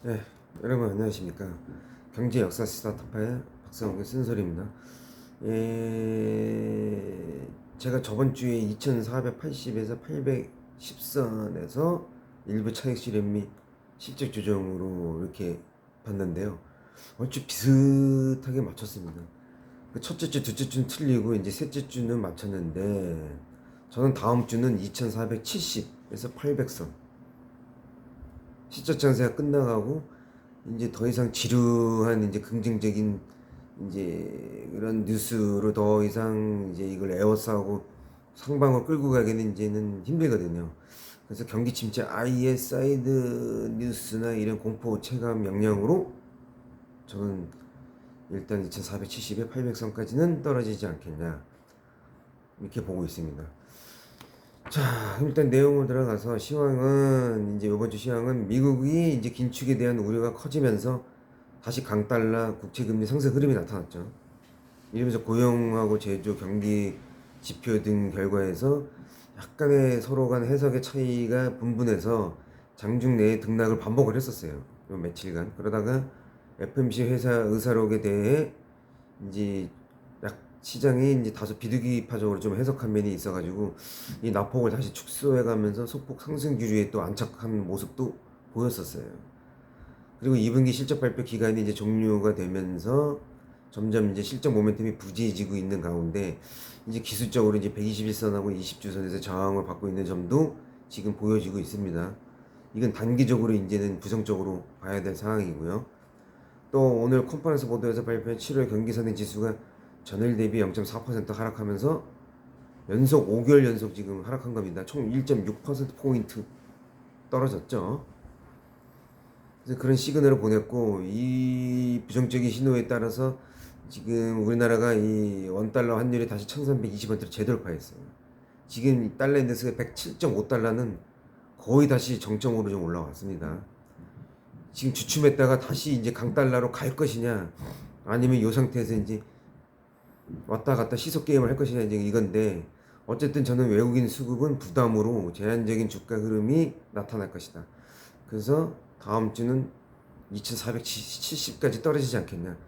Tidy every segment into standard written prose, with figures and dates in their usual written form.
네, 여러분 안녕하십니까. 경제 역사 스타트파의 박상욱의 쓴소리입니다. 제가 저번 주에 2480에서 810선에서 일부 차익 실현 및 실적 조정으로 이렇게 봤는데요. 얼추 비슷하게 맞췄습니다. 그 첫째 주, 둘째 주는 틀리고 이제 셋째 주는 맞췄는데 저는 다음 주는 2470에서 800선 실적 장세가 끝나가고 이제 더 이상 지루한 이제 긍정적인 이제 그런 뉴스로 더 이상 이제 이걸 에워싸고 상방을 끌고 가기는 이제는 힘들거든요. 그래서 경기 침체 아예 사이드 뉴스나 이런 공포 체감 역량으로 저는 일단 2470에 800선까지는 떨어지지 않겠냐 이렇게 보고 있습니다. 자, 일단 내용을 들어가서 시황은 이제 이번 주 시황은 미국이 이제 긴축에 대한 우려가 커지면서 다시 강달러 국채금리 상승 흐름이 나타났죠. 이러면서 고용하고 제조 경기 지표 등 결과에서 약간의 서로 간 해석의 차이가 분분해서 장중 내에 등락을 반복을 했었어요. 요 며칠간. 그러다가 FMC 회사 의사록에 대해 이제 시장이 이제 다소 비둘기파적으로 좀 해석한 면이 있어가지고 이 낙폭을 다시 축소해가면서 소폭 상승 기류에 또 안착한 모습도 보였었어요. 그리고 2분기 실적 발표 기간이 이제 종료가 되면서 점점 이제 실적 모멘텀이 부재해지고 있는 가운데 이제 기술적으로 이제 121선하고 20주선에서 저항을 받고 있는 점도 지금 보여지고 있습니다. 이건 단기적으로 이제는 부정적으로 봐야 될 상황이고요. 또 오늘 컨퍼런스 보도에서 발표한 7월 경기선행 지수가 전일 대비 0.4% 하락하면서 연속 5개월 연속 지금 하락한 겁니다. 총 1.6%포인트 떨어졌죠. 그래서 그런 시그널을 보냈고 이 부정적인 신호에 따라서 지금 우리나라가 이 원달러 환율이 다시 1320원대로 재돌파했어요. 지금 달러 인덱스가 107.5달러는 거의 다시 정점으로 좀 올라왔습니다. 지금 주춤했다가 다시 이제 강달러로 갈 것이냐 아니면 이 상태에서 이제 왔다 갔다 시속 게임을 할 것이냐 이제 이건데 어쨌든 저는 외국인 수급은 부담으로 제한적인 주가 흐름이 나타날 것이다. 그래서 다음 주는 2470까지 떨어지지 않겠냐.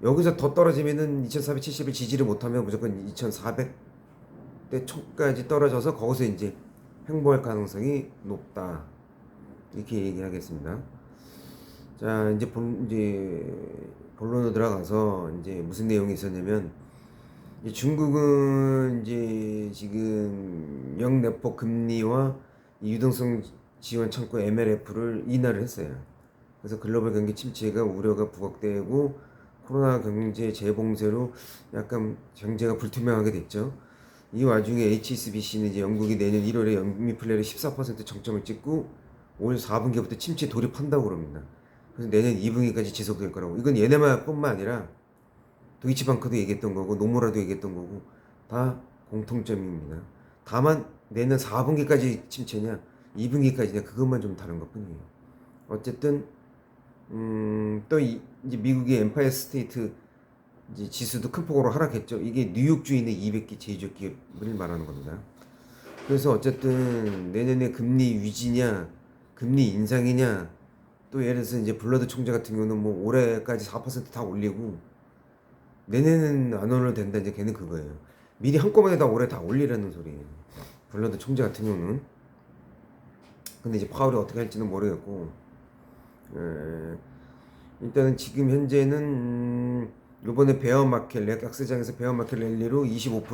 여기서 더 떨어지면은 2470을 지지를 못하면 무조건 2400대 초까지 떨어져서 거기서 이제 횡보할 가능성이 높다. 이렇게 얘기하겠습니다. 자, 이제 본론으로 들어가서 이제 무슨 내용이 있었냐면 중국은 이제 지금 영내포 금리와 유동성 지원 창구 MLF를 인하를 했어요. 그래서 글로벌 경기 침체가 우려가 부각되고 코로나 경제 재봉쇄로 약간 경제가 불투명하게 됐죠. 이 와중에 HSBC는 이제 영국이 내년 1월에 연미플레를 14% 정점을 찍고 올 4분기부터 침체 돌입한다고 그럽니다. 그래서 내년 2분기까지 지속될 거라고. 이건 얘네만뿐만 아니라 도이치방크도 얘기했던 거고 노무라도 얘기했던 거고 다 공통점입니다. 다만 내년 4분기까지 침체냐 2분기까지냐 그것만 좀 다른 것 뿐이에요. 어쨌든 또 이제 미국의 엠파이어 스테이트 이제 지수도 큰 폭으로 하락했죠. 이게 뉴욕 주인의 200개 제조업 기업을 말하는 겁니다. 그래서 어쨌든 내년에 금리 위지냐 금리 인상이냐 또 예를 들어서 이제 블러드 총재 같은 경우는 뭐 올해까지 4%다 올리고 내년은 안 올려도 된다 이제 걔는 그거예요. 미리 한꺼번에 다 올해 다 올리라는 소리예요. 블러드 총재 같은 경우는. 근데 이제 파월이 어떻게 할지는 모르겠고 일단은 지금 현재는 요번에 베어마켓 약세장에서 베어마켓 랠리로 25%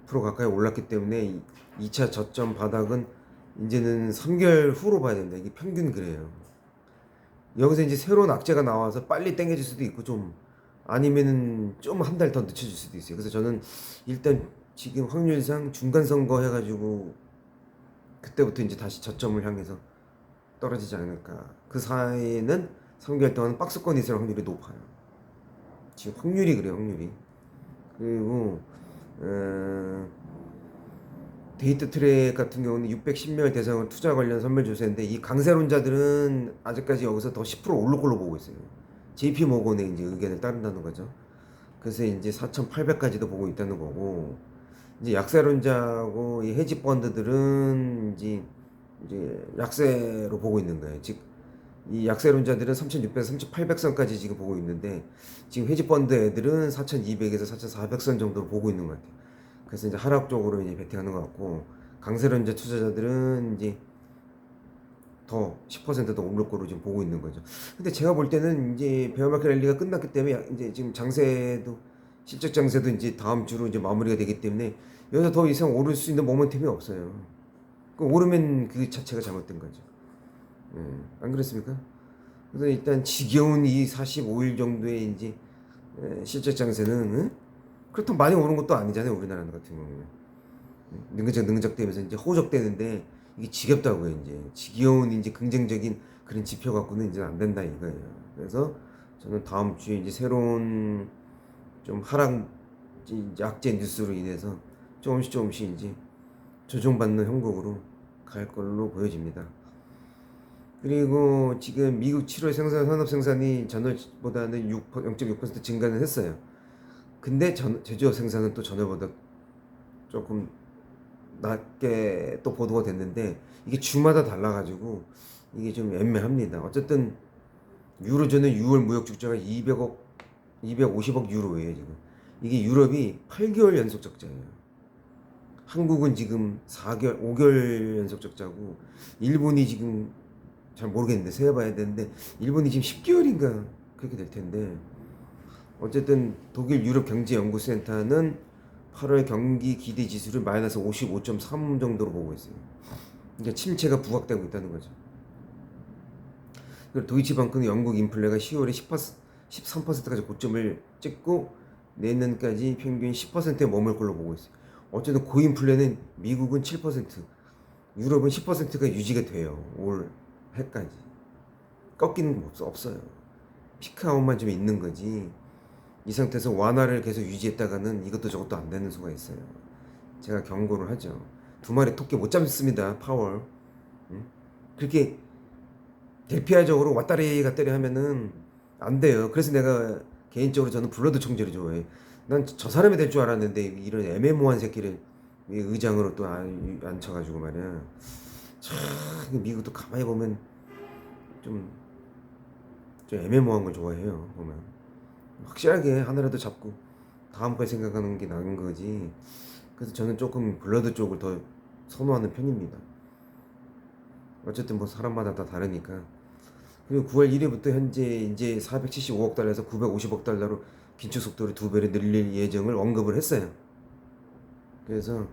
20% 가까이 올랐기 때문에 2차 저점 바닥은 이제는 3개월 후로 봐야 된다. 이게 평균 그래요. 여기서 이제 새로운 악재가 나와서 빨리 땡겨질 수도 있고 좀 아니면은 좀 한 달 더 늦춰질 수도 있어요. 그래서 저는 일단 지금 확률상 중간 선거 해가지고 그때부터 이제 다시 저점을 향해서 떨어지지 않을까. 그 사이에는 3개월 동안 박스권이 있을 확률이 높아요. 지금 확률이 그래요, 확률이. 그리고 데이트 트랙 같은 경우는 610명을 대상으로 투자 관련 선별 조사인데 이 강세론자들은 아직까지 여기서 더 10% 오를 걸로 보고 있어요. JP 모건의 이제 의견을 따른다는 거죠. 그래서 이제 4,800까지도 보고 있다는 거고 이제 약세론자하고 이 해지 펀드들은 이제 약세로 보고 있는 거예요. 즉 이 약세론자들은 3,600, 3,800선까지 지금 보고 있는데 지금 헤지펀드 애들은 4,200에서 4,400선 정도로 보고 있는 것 같아요. 그래서 이제 하락 쪽으로 이제 베팅하는 것 같고 강세론자 투자자들은 이제 더 10%더 오를 거로 지금 보고 있는 거죠. 근데 제가 볼 때는 이제 베어마켓 랠리가 끝났기 때문에 이제 지금 장세도 실적 장세도 이제 다음 주로 이제 마무리가 되기 때문에 여기서 더 이상 오를 수 있는 모멘텀이 없어요. 그 오르면 그 자체가 잘못된 거죠. 예, 안 그렇습니까? 그래서 일단 지겨운 이 45일 정도의 이제 실적 장세는 그렇다고 많이 오른 것도 아니잖아요. 우리나라 같은 경우는 능적되면서 이제 호적되는데 이게 지겹다고요. 이제 지겨운 이제 긍정적인 그런 지표 갖고는 이제 안 된다 이거예요. 그래서 저는 다음 주에 이제 새로운 좀 하락 약재 뉴스로 인해서 조금씩 이제 조정받는 형국으로 갈 걸로 보여집니다. 그리고 지금 미국 7월 산업 생산이 전월보다는 0.6% 증가는 했어요. 근데 제조업 생산은 또 전월보다 조금 낮게 또 보도가 됐는데 이게 주마다 달라가지고 이게 좀 애매합니다. 어쨌든 유로존은 6월 무역 적자가 250억 유로예요 지금. 이게 유럽이 8개월 연속 적자예요. 한국은 지금 4개월, 5개월 연속 적자고 일본이 지금 잘 모르겠는데 세어봐야 되는데 일본이 지금 10개월인가 그렇게 될 텐데 어쨌든 독일 유럽 경제연구센터는 8월 경기 기대 지수를 마이너스 55.3 정도로 보고 있어요. 그러니까 침체가 부각되고 있다는 거죠. 그리고 도이치방크는 영국 인플레가 10월에 13%까지 고점을 찍고 내년까지 평균 10%에 머물 걸로 보고 있어요. 어쨌든 고인플레는 미국은 7%, 유럽은 10%가 유지가 돼요. 올 해까지. 꺾이는 거 없어요. 피크아웃만 좀 있는 거지. 이 상태에서 완화를 계속 유지했다가는 이것도 저것도 안 되는 수가 있어요. 제가 경고를 하죠. 두 마리 토끼 못 잡습니다. 파월. 그렇게 대피아적으로 왔다리 갔다리 하면은 안 돼요. 그래서 내가 개인적으로 저는 블러드 총재를 좋아해. 난 저 사람이 될 줄 알았는데 이런 애매모호한 새끼를 의장으로 또 앉혀가지고 말이야. 참 미국도 가만히 보면 좀, 좀 애매모호한 걸 좋아해요. 보면 확실하게 하나라도 잡고 다음 걸 생각하는 게 나은 거지. 그래서 저는 조금 블러드 쪽을 더 선호하는 편입니다. 어쨌든 뭐 사람마다 다 다르니까. 그리고 9월 1일부터 현재 이제 475억 달러에서 950억 달러로 긴축 속도를 2배로 늘릴 예정을 언급을 했어요. 그래서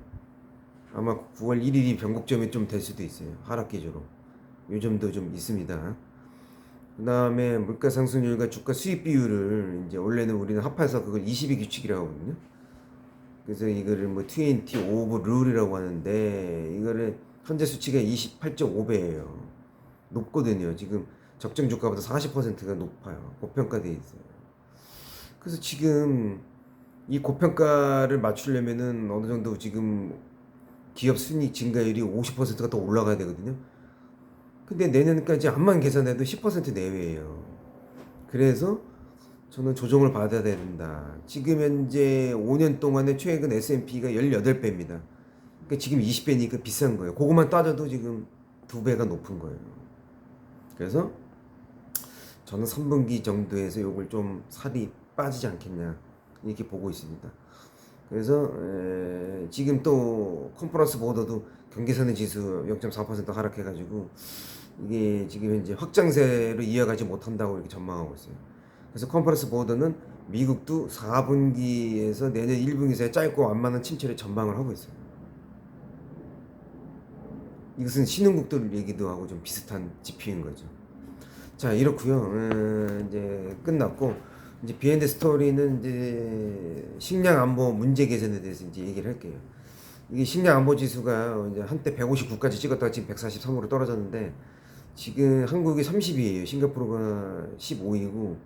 아마 9월 1일이 변곡점이 좀 될 수도 있어요. 하락 기조로. 요 점도 좀 있습니다. 그 다음에 물가 상승률과 주가 수익 비율을 이제 원래는 우리는 합해서 그걸 22 규칙이라고 하거든요. 그래서 이거를 뭐 20 오브 룰이라고 하는데 이거를 현재 수치가 28.5배예요. 높거든요. 지금 적정 주가보다 40%가 높아요. 고평가되어 있어요. 그래서 지금 이 고평가를 맞추려면은 어느 정도 지금 기업 순이익 증가율이 50%가 더 올라가야 되거든요. 근데 내년까지 암만 계산해도 10% 내외예요. 그래서 저는 조정을 받아야 된다. 지금 현재 5년 동안에 최근 S&P가 18배입니다. 그러니까 지금 20배니까 비싼 거예요. 그것만 따져도 지금 2배가 높은 거예요. 그래서 저는 3분기 정도에서 이걸 좀 살이 빠지지 않겠냐 이렇게 보고 있습니다. 그래서 지금 또 컨퍼런스 보더도 경계선의 지수 0.4% 하락해가지고 이게 지금 현재 확장세로 이어가지 못한다고 이렇게 전망하고 있어요. 그래서 컨퍼런스 보더는 미국도 4분기에서 내년 1분기 사이에 짧고 완만한 침체를 전망을 하고 있어요. 이것은 신흥국들 얘기도 하고 좀 비슷한 지표인 거죠. 자, 이렇고요. 이제 끝났고 이제 비하인드 스토리는 이제 식량 안보 문제 개선에 대해서 이제 얘기를 할게요. 이게 식량 안보 지수가 이제 한때 159까지 찍었다가 지금 143으로 떨어졌는데 지금 한국이 30위에요. 싱가포르가 15위고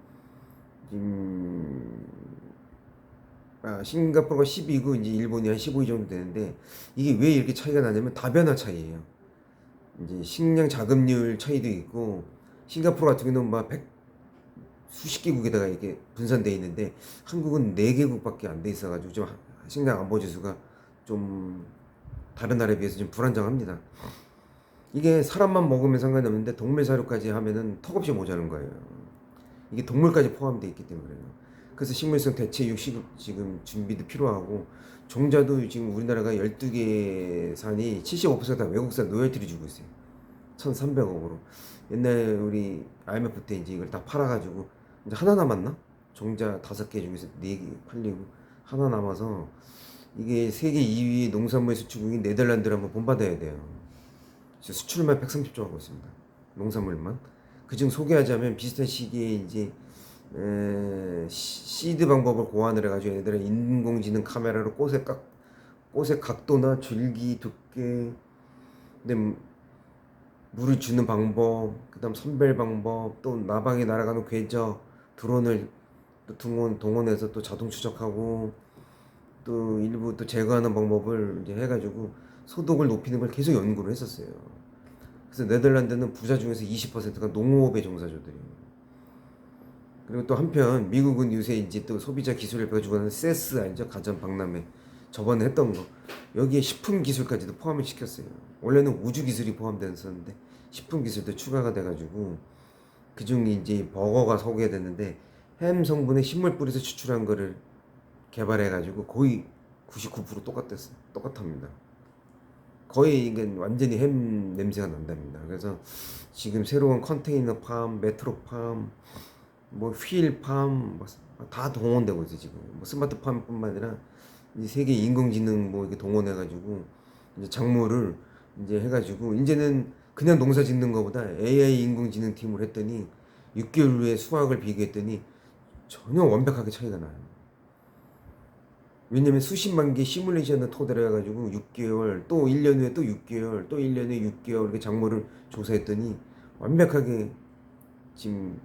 싱가포르가 10위고 이제 일본이 한 15위 정도 되는데 이게 왜 이렇게 차이가 나냐면 다변화 차이예요. 이제 식량 자급률 차이도 있고 싱가포르 같은 경우는 막 수십 개국에다가 이렇게 분산되어 있는데 한국은 4개국밖에 안 돼 있어가지고 좀 식량 안보 지수가 좀 다른 나라에 비해서 좀 불안정합니다. 이게 사람만 먹으면 상관이 없는데 동물 사료까지 하면은 턱없이 모자란 거예요. 이게 동물까지 포함되어 있기 때문에 그래요. 그래서 식물성 대체 육식 지금 준비도 필요하고, 종자도 지금 우리나라가 12개 산이 75%다 외국산 로열티를 주고 있어요. 1,300억으로. 옛날 우리 IMF 때 이제 이걸 다 팔아가지고 이제 하나 남았나? 종자 5개 중에서 4개 팔리고 하나 남아서, 이게 세계 2위 농산물 수출국인 네덜란드를 한번 본받아야 돼요. 수출만 130조 하고 있습니다. 농산물만. 그중 소개하자면 비슷한 시기에 이제 시드 방법을 고안을 해가지고 얘네들은 인공지능 카메라로 꽃의 각도나 줄기 두께, 근데 물을 주는 방법, 그다음 선별 방법, 또 나방이 날아가는 궤적, 드론을 또 동원해서 또 자동 추적하고, 또 일부 또 제거하는 방법을 이제 해가지고 소득을 높이는 걸 계속 연구를 했었어요. 그래서 네덜란드는 부자 중에서 20%가 농업의 종사자들이에요. 그리고 또 한편 미국은 요새 이제 또 소비자 기술을 배워주고 세스 알죠? 가전 박람회 저번에 했던 거, 여기에 식품 기술까지도 포함을 시켰어요. 원래는 우주 기술이 포함됐었는데 식품 기술도 추가가 돼가지고, 그중에 이제 버거가 소개됐는데 햄 성분에 식물 뿌리에서 추출한 거를 개발해가지고 거의 99% 똑같답니다. 거의 이건 완전히 햄 냄새가 난답니다. 그래서 지금 새로운 컨테이너 팜, 메트로 팜, 뭐 휠 팜, 다 동원되고 있어 지금. 뭐 스마트 팜뿐만 아니라 이 세계 인공지능 뭐 이렇게 동원해가지고 이제 작물을 이제 해가지고, 이제는 그냥 농사 짓는 것보다 AI 인공지능 팀을 했더니 6개월 후에 수확을 비교했더니 전혀 완벽하게 차이가 나요. 왜냐면 수십만 개 시뮬레이션을 토대로 해가지고 6개월, 또 1년 후에 또 6개월, 또 1년 후에 6개월 이렇게 작물을 조사했더니 완벽하게 지금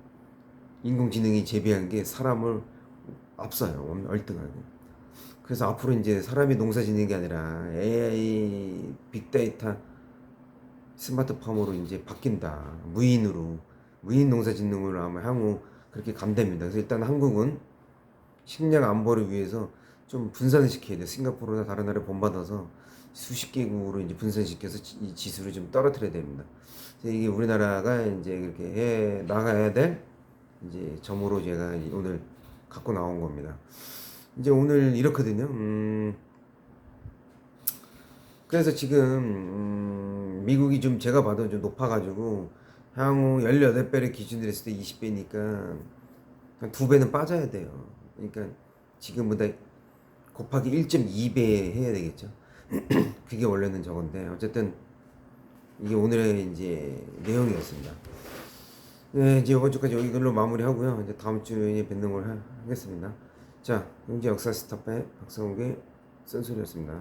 인공지능이 재배한 게 사람을 앞서요. 얼등하게. 그래서 앞으로 이제 사람이 농사 짓는 게 아니라 AI 빅데이터 스마트팜으로 이제 바뀐다. 무인 농사 짓는 걸로 아마 향후 그렇게 간답니다. 그래서 일단 한국은 식량 안보를 위해서 좀 분산을 시켜야 돼. 싱가포르나 다른 나라에 본받아서 수십 개국으로 이제 분산시켜서 이 지수를 좀 떨어뜨려야 됩니다. 그래서 이게 우리나라가 이제 그렇게 해 나가야 될 이제 점으로 제가 오늘 갖고 나온 겁니다. 이제 오늘 이렇거든요. 그래서 지금 미국이 좀 제가 봐도 좀 높아가지고 향후 18배를 기준으로 했을 때 20배니까 한 2배는 빠져야 돼요. 그러니까 지금보다 곱하기 1.2배 해야 되겠죠. 그게 원래는 저건데 어쨌든 이게 오늘의 이제 내용이었습니다. 네, 이제 이번 주까지 여기걸로 마무리하고요. 이제 다음 주에 뵙는 걸 하겠습니다. 자, 경제 역사 스탑의 박성욱의 쓴소리였습니다.